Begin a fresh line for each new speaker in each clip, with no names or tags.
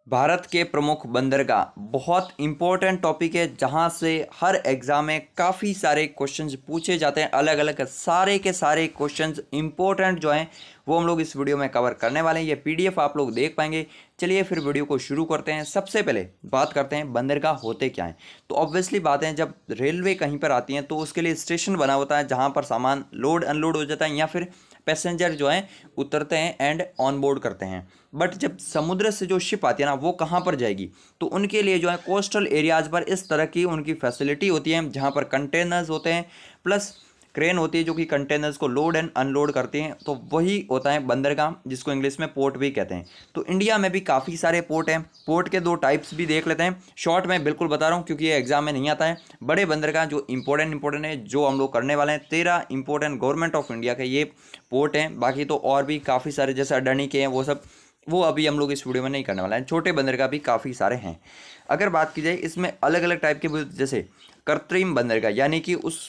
भारत के प्रमुख बंदरगाह बहुत इंपॉर्टेंट टॉपिक है जहां से हर एग्जाम में काफ़ी सारे क्वेश्चंस पूछे जाते हैं। अलग अलग सारे के सारे क्वेश्चंस इंपॉर्टेंट जो हैं वो हम लोग इस वीडियो में कवर करने वाले हैं। ये पीडीएफ आप लोग देख पाएंगे। चलिए फिर वीडियो को शुरू करते हैं। सबसे पहले बात करते हैं बंदरगाह होते क्या हैं। तो ऑब्वियसली बात है, जब रेलवे कहीं पर आती है तो उसके लिए स्टेशन बना होता है जहाँ पर सामान लोड अनलोड हो जाता है या फिर पैसेंजर जो हैं उतरते हैं एंड ऑन बोर्ड करते हैं। बट जब समुद्र से जो शिप आती है ना वो कहाँ पर जाएगी, तो उनके लिए जो है कोस्टल एरियाज़ पर इस तरह की उनकी फैसिलिटी होती है जहाँ पर कंटेनर्स होते हैं प्लस क्रेन होती है जो कि कंटेनर्स को लोड एंड अनलोड करती हैं। तो वही होता है बंदरगाह, जिसको इंग्लिश में पोर्ट भी कहते हैं। तो इंडिया में भी काफ़ी सारे पोर्ट हैं। पोर्ट के दो टाइप्स भी देख लेते हैं। शॉर्ट में बिल्कुल बता रहा हूँ क्योंकि ये एग्जाम में नहीं आता है। बड़े बंदरगाह जो इंपॉर्टेंट है जो हम लोग करने वाले हैं, 13 इंपॉर्टेंट गवर्नमेंट ऑफ इंडिया के ये पोर्ट हैं। बाकी तो और भी काफ़ी सारे जैसे अडानी के हैं वो अभी हम लोग इस वीडियो में नहीं करने वाला है। छोटे बंदरगाह भी काफ़ी सारे हैं। अगर बात की जाए इसमें अलग अलग टाइप के, जैसे कृत्रिम बंदरगाह, यानी कि उस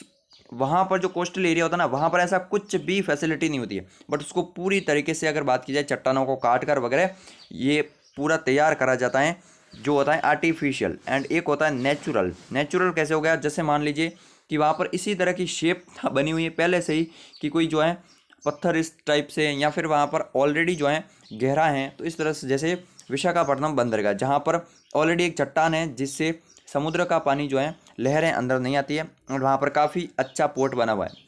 वहाँ पर जो कोस्टल एरिया होता है ना वहाँ पर ऐसा कुछ भी फैसिलिटी नहीं होती है, बट उसको पूरी तरीके से अगर बात की जाए चट्टानों को काट कर वगैरह ये पूरा तैयार करा जाता है, जो होता है आर्टिफिशियल। एंड एक होता है नेचुरल। नेचुरल कैसे हो गया, जैसे मान लीजिए कि वहाँ पर इसी तरह की शेप बनी हुई है पहले से ही कि कोई जो है पत्थर इस टाइप से, या फिर वहाँ पर ऑलरेडी जो है गहरा है। तो इस तरह से जैसे विशाखापट्टनम बंदरगाह जहाँ पर ऑलरेडी एक चट्टान है जिससे समुद्र का पानी जो है लहरें अंदर नहीं आती है और वहाँ पर काफ़ी अच्छा पोर्ट बना हुआ है।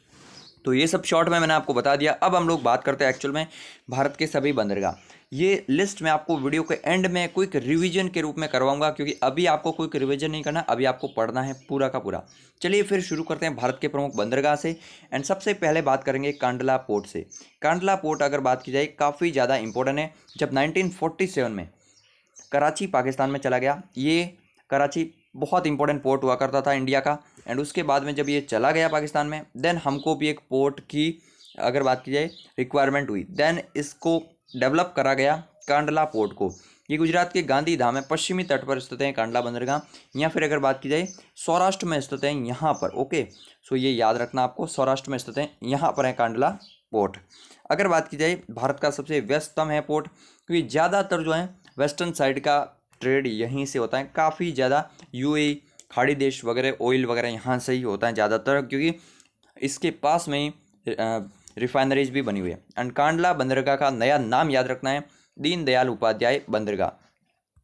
तो ये सब शॉर्ट में मैंने आपको बता दिया। अब हम लोग बात करते हैं एक्चुअल में भारत के सभी बंदरगाह। ये लिस्ट मैं आपको वीडियो के एंड में क्विक रिवीजन के रूप में करवाऊंगा, क्योंकि अभी आपको क्विक रिवीजन नहीं करना, अभी आपको पढ़ना है पूरा का पूरा। चलिए फिर शुरू करते हैं भारत के प्रमुख बंदरगाह से। एंड सबसे पहले बात करेंगे कांडला पोर्ट से। कांडला पोर्ट अगर बात की जाए काफ़ी ज़्यादा इंपॉर्टेंट है। जब 1947 में कराची पाकिस्तान में चला गया, ये कराची बहुत इंपॉर्टेंट पोर्ट हुआ करता था इंडिया का। एंड उसके बाद में जब ये चला गया पाकिस्तान में, देन हमको भी एक पोर्ट की अगर बात की जाए रिक्वायरमेंट हुई, देन इसको डेवलप करा गया कांडला पोर्ट को। ये गुजरात के गांधी धाम है, पश्चिमी तट पर स्थित है कांडला बंदरगाह। या फिर अगर बात की जाए सौराष्ट्र में स्थित है यहाँ पर। ओके, सो ये याद रखना आपको, सौराष्ट्र में स्थित है यहाँ पर है कांडला पोर्ट। अगर बात की जाए भारत का सबसे व्यस्ततम है पोर्ट, क्योंकि ज़्यादातर जो है वेस्टर्न साइड का ट्रेड यहीं से होता है। काफ़ी ज़्यादा यूएई, खाड़ी देश वगैरह, ऑयल वगैरह यहाँ से ही होता है ज़्यादातर, क्योंकि इसके पास में ही रिफाइनरीज भी बनी हुई है। एंड कांडला बंदरगाह का नया नाम याद रखना है, दीनदयाल उपाध्याय बंदरगाह।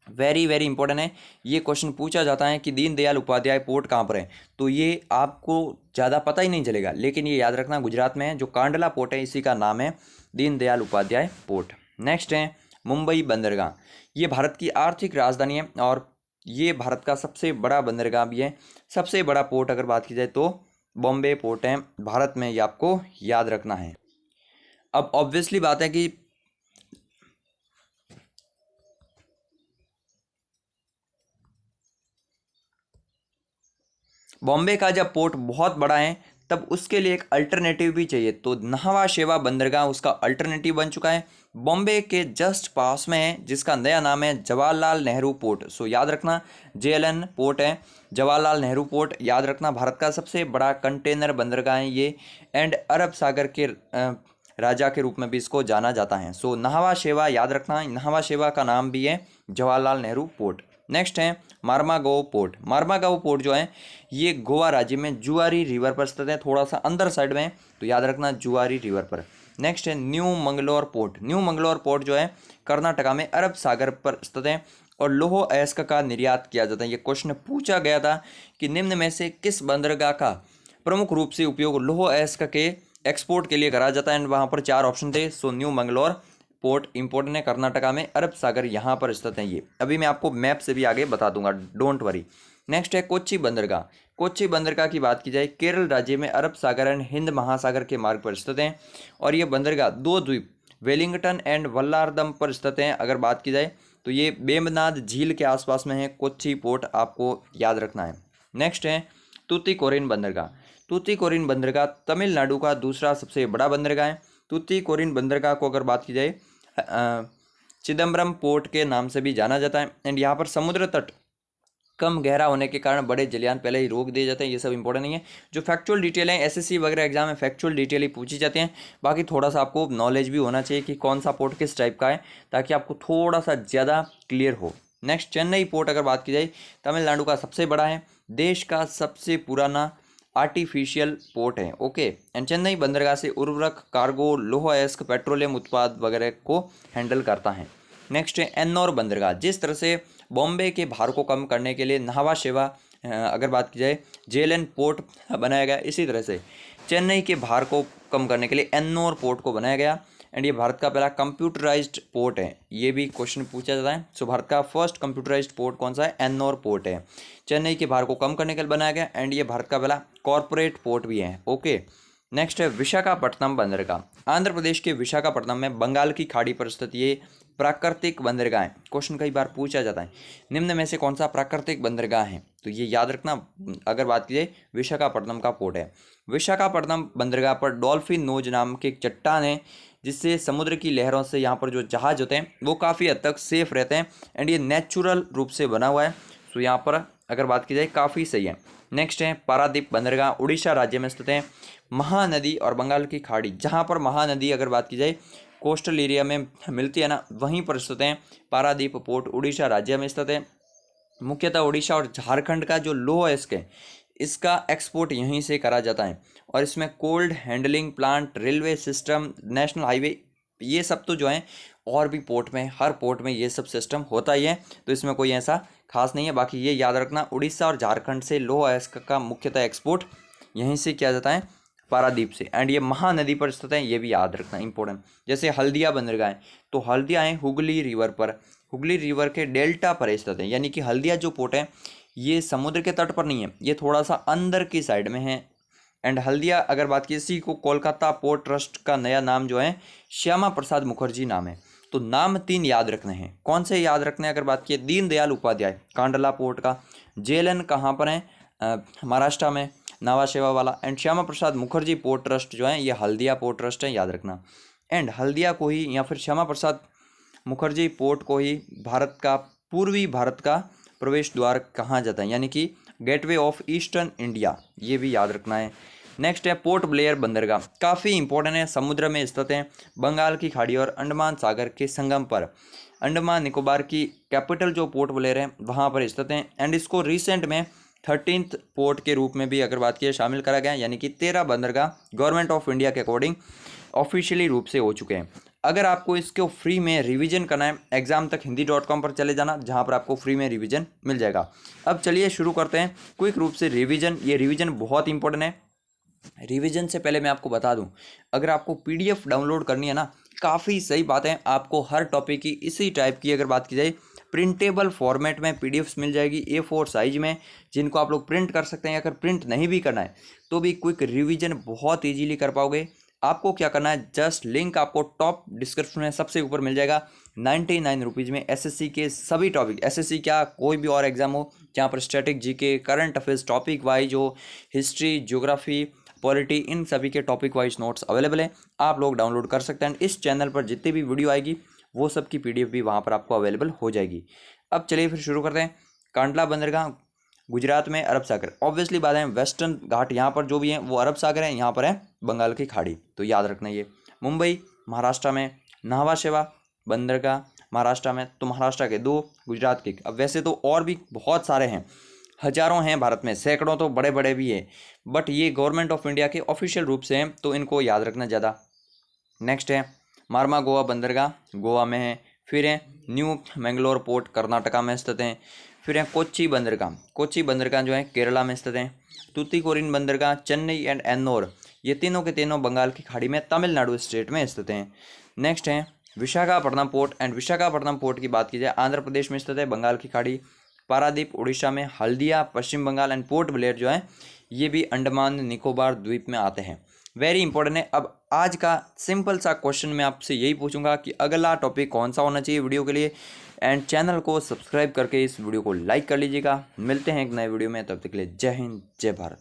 वेरी वेरी इंपॉर्टेंट है। ये क्वेश्चन पूछा जाता है कि दीनदयाल उपाध्याय पोर्ट कहाँ पर है, तो ये आपको ज़्यादा पता ही नहीं चलेगा, लेकिन ये याद रखना गुजरात में है। जो कांडला पोर्ट है इसी का नाम है दीनदयाल उपाध्याय पोर्ट। नेक्स्ट है मुंबई बंदरगाह। ये भारत की आर्थिक राजधानी है और ये भारत का सबसे बड़ा बंदरगाह भी है। सबसे बड़ा पोर्ट अगर बात की जाए तो बॉम्बे पोर्ट है भारत में, ये आपको याद रखना है। अब ऑब्वियसली बात है कि बॉम्बे का जब पोर्ट बहुत बड़ा है तब उसके लिए एक अल्टरनेटिव भी चाहिए, तो न्हावा शेवा बंदरगाह उसका अल्टरनेटिव बन चुका है। बॉम्बे के जस्ट पास में है जिसका नया नाम है जवाहरलाल नेहरू पोर्ट। सो याद रखना जेएलएन पोर्ट है, जवाहरलाल नेहरू पोर्ट याद रखना। भारत का सबसे बड़ा कंटेनर बंदरगाह है ये, एंड अरब सागर के राजा के रूप में भी इसको जाना जाता है। सो न्हावा शेवा याद रखना, न्हावा शेवा का नाम भी है जवाहरलाल नेहरू पोर्ट। नेक्स्ट है मार्मागांव पोर्ट। मार्मागांव पोर्ट जो है ये गोवा राज्य में जुआरी रिवर पर स्थित है, थोड़ा सा अंदर साइड में, तो याद रखना जुआरी रिवर पर। नेक्स्ट है new Mangalore port. New Mangalore port जो है कर्नाटका में अरब सागर पर स्थित है और लौह अयस्क का निर्यात किया जाता है। ये क्वेश्चन पूछा गया था कि निम्न में से किस बंदरगाह का प्रमुख रूप से उपयोग लौह अयस्क के एक्सपोर्ट के लिए करा जाता है, एंड वहाँ पर 4 ऑप्शन थे। So new Mangalore port important है, कर्नाटका में, अरब सागर यहाँ पर स्थित है। ये अभी मैं आपको मैप से भी आगे बता दूंगा, डोंट वरी। नेक्स्ट है कोच्चि बंदरगाह। कोच्चि बंदरगाह की बात की जाए केरल राज्य में अरब सागर एंड हिंद महासागर के मार्ग पर स्थित है और ये बंदरगाह 2 द्वीप वेलिंगटन एंड वल्लारदम पर स्थित हैं। अगर बात की जाए तो ये बेमनाद झील के आसपास में है कोच्चि पोर्ट, आपको याद रखना है। नेक्स्ट है तूतीकोरिन बंदरगाह। तूतीकोरिन बंदरगाह तमिलनाडु का दूसरा सबसे बड़ा बंदरगाह है। तूतीकोरिन बंदरगाह को अगर बात की जाए चिदम्बरम पोर्ट के नाम से भी जाना जाता है। एंड यहाँ पर समुद्र तट कम गहरा होने के कारण बड़े जलयान पहले ही रोक दिए जाते हैं। ये सब इंपॉर्टेंट नहीं है। जो फैक्चुअल डिटेल है एसएससी वगैरह एग्जाम में फैक्चुअल डिटेल ही पूछी जाती हैं। बाकी थोड़ा सा आपको नॉलेज भी होना चाहिए कि कौन सा पोर्ट किस टाइप का है, ताकि आपको थोड़ा सा ज़्यादा क्लियर हो। नेक्स्ट चेन्नई पोर्ट अगर बात की जाए तमिलनाडु का सबसे बड़ा है, देश का सबसे पुराना आर्टिफिशियल पोर्ट है। ओके, एंड चेन्नई बंदरगाह से उर्वरक, कार्गो, लोह अयस्क, पेट्रोलियम उत्पाद वगैरह को हैंडल करता है। नेक्स्ट है एन्नौर बंदरगाह, जिस तरह से बॉम्बे के भार को कम करने के लिए न्हावा शेवा अगर बात की जाए जेएलएन पोर्ट बनाया गया, इसी तरह से चेन्नई के भार को कम करने के लिए एन्नौर पोर्ट को बनाया गया। एंड ये भारत का पहला कंप्यूटराइज्ड पोर्ट है, ये भी क्वेश्चन पूछा जाता है। सो भारत का फर्स्ट कंप्यूटराइज्ड पोर्ट कौन सा है? एन्नौर पोर्ट है, चेन्नई के भार को कम करने के लिए बनाया गया। एंड ये भारत का पहला कॉरपोरेट पोर्ट भी है। ओके, नेक्स्ट है विशाखापट्टनम बंदरगाह, आंध्र प्रदेश के विशाखापट्टनम में बंगाल की खाड़ी पर स्थित ये प्राकृतिक बंदरगाह है। क्वेश्चन कई बार पूछा जाता है, निम्न में से कौन सा प्राकृतिक बंदरगाह है? तो ये याद रखना, अगर बात की जाए विशाखापट्टनम का पोर्ट है। विशाखापट्टनम बंदरगाह पर डॉल्फिन नोज नाम के एक चट्टान है, जिससे समुद्र की लहरों से यहाँ पर जो जहाज होते हैं वो काफ़ी हद तक सेफ रहते हैं। एंड ये नेचुरल रूप से बना हुआ है, तो यहाँ पर अगर बात की जाए काफ़ी सही है। नेक्स्ट है पारादीप बंदरगाह, उड़ीसा राज्य में स्थित है। महानदी और बंगाल की खाड़ी, जहाँ पर महानदी अगर बात की जाए कोस्टल एरिया में मिलती है ना, वहीं पर स्थित है पारादीप पोर्ट, उड़ीसा राज्य में स्थित है। मुख्यतः उड़ीसा और झारखंड का जो लोह अयस्क है इसका एक्सपोर्ट यहीं से करा जाता है। और इसमें cold handling plant, railway system, national highway, ये सब तो जो है और भी पोर्ट में, हर पोर्ट में ये सब सिस्टम होता ही है, तो इसमें कोई ऐसा खास नहीं है। बाकी ये याद रखना, उड़ीसा और झारखंड से लोह अयस्क का मुख्यतः एक्सपोर्ट यहीं से किया जाता है, पारादीप से। एंड ये महानदी पर स्थित है, ये भी याद रखना इंपॉर्टेंट। जैसे हल्दिया बंदरगाह है, तो हल्दिया है हुगली रिवर पर, हुगली रिवर के डेल्टा पर स्थित है। यानी कि हल्दिया जो पोर्ट है ये समुद्र के तट पर नहीं है, ये थोड़ा सा अंदर की साइड में है। एंड हल्दिया अगर बात की, इसी को कोलकाता पोर्ट ट्रस्ट का नया नाम जो है श्यामा प्रसाद मुखर्जी नाम है। तो नाम 3 याद रखने हैं। कौन से याद रखने हैं? अगर बात की दीनदयाल उपाध्याय कांडला पोर्ट का, जेएलएन कहाँ पर है? महाराष्ट्र में, नावा शेवा वाला। And Shyama Prasad Mukherjee port trust जो है ये हल्दिया पोर्ट ट्रस्ट है, याद रखना। एंड हल्दिया को ही या फिर श्यामा प्रसाद मुखर्जी पोर्ट को ही भारत का, पूर्वी भारत का प्रवेश द्वार कहा जाता है, यानी कि गेटवे ऑफ ईस्टर्न इंडिया, ये भी याद रखना है। नेक्स्ट है पोर्ट ब्लेयर बंदरगाह, काफ़ी इंपॉर्टेंट है, समुद्र में स्थित है, बंगाल की खाड़ी और अंडमान सागर के संगम पर। अंडमान निकोबार की कैपिटल जो पोर्ट ब्लेयर है वहाँ पर स्थित है। एंड इसको रिसेंट में 13th पोर्ट के रूप में भी अगर बात की शामिल करा गया, यानी कि 13 बंदरगाह गवर्नमेंट ऑफ इंडिया के अकॉर्डिंग ऑफिशियली रूप से हो चुके हैं। अगर आपको इसको फ्री में रिवीजन करना है, एग्जाम तक हिंदी.com पर चले जाना, जहां पर आपको फ्री में रिवीजन मिल जाएगा। अब चलिए शुरू करते हैं क्विक रूप से रिवीजन। ये रिवीजन बहुत इंपॉर्टेंट है। रिवीजन से पहले मैं आपको बता दूं, अगर आपको पीडीएफ डाउनलोड करनी है ना, काफ़ी सही बात है, आपको हर टॉपिक की इसी टाइप की अगर बात की जाए प्रिंटेबल फॉर्मेट में पीडीएफ्स मिल जाएगी A4 साइज में, जिनको आप लोग प्रिंट कर सकते हैं। अगर प्रिंट नहीं भी करना है तो भी क्विक रिवीजन बहुत ईजीली कर पाओगे। आपको क्या करना है, जस्ट लिंक आपको टॉप डिस्क्रिप्शन में सबसे ऊपर मिल जाएगा। 99 रुपीज़ में एसएससी के सभी टॉपिक, एसएससी क्या कोई भी और एग्जाम हो, जहाँ पर static, GK, current affairs, topic wise हो, हिस्ट्री, ज्योग्राफी, पॉलिटी, इन सभी के टॉपिक वाइज नोट्स अवेलेबल हैं, आप लोग डाउनलोड कर सकते हैं। इस चैनल पर जितनी भी वीडियो आएगी वो सब की पीडीएफ भी वहाँ पर आपको अवेलेबल हो जाएगी। अब चलिए फिर शुरू करते हैं। कांडला बंदरगाह गुजरात में, अरब सागर, ऑब्वियसली बात है, वेस्टर्न घाट यहाँ पर जो भी हैं वो अरब सागर है, यहाँ पर है बंगाल की खाड़ी, तो याद रखना ये। मुंबई महाराष्ट्र में, न्हावा शेवा बंदरगाह महाराष्ट्र में, तो महाराष्ट्र के 2, गुजरात के। अब वैसे तो और भी बहुत सारे हैं, हजारों हैं भारत में, सैकड़ों तो बड़े बड़े भी हैं, बट ये गवर्नमेंट ऑफ इंडिया के ऑफिशियल रूप से हैं, तो इनको याद रखना ज़्यादा। नेक्स्ट है मार्मा गोवा बंदरगाह, गोवा में है। फिर है न्यू मैंगलोर पोर्ट, कर्नाटका में स्थित हैं। फिर है कोच्चि बंदरगाह, कोच्चि बंदरगाह जो है केरला में स्थित हैं। तूतीकोरिन बंदरगाह, चेन्नई एंड एन्नौर, ये तीनों के तीनों बंगाल की खाड़ी में, तमिलनाडु स्टेट में स्थित हैं। नेक्स्ट है Visakhapatnam port, and Visakhapatnam port की बात की जाए आंध्र प्रदेश में स्थित है, बंगाल की खाड़ी। पारादीप उड़ीसा में, हल्दिया पश्चिम बंगाल, एंड पोर्ट ब्लेयर जो है ये भी अंडमान निकोबार द्वीप में आते हैं। वेरी इंपॉर्टेंट है। अब आज का सिंपल सा क्वेश्चन मैं आपसे यही पूछूंगा कि अगला टॉपिक कौन सा होना चाहिए वीडियो के लिए, एंड चैनल को सब्सक्राइब करके इस वीडियो को लाइक कर लीजिएगा। मिलते हैं एक नए वीडियो में, तब तक के लिए जय हिंद, जय भारत।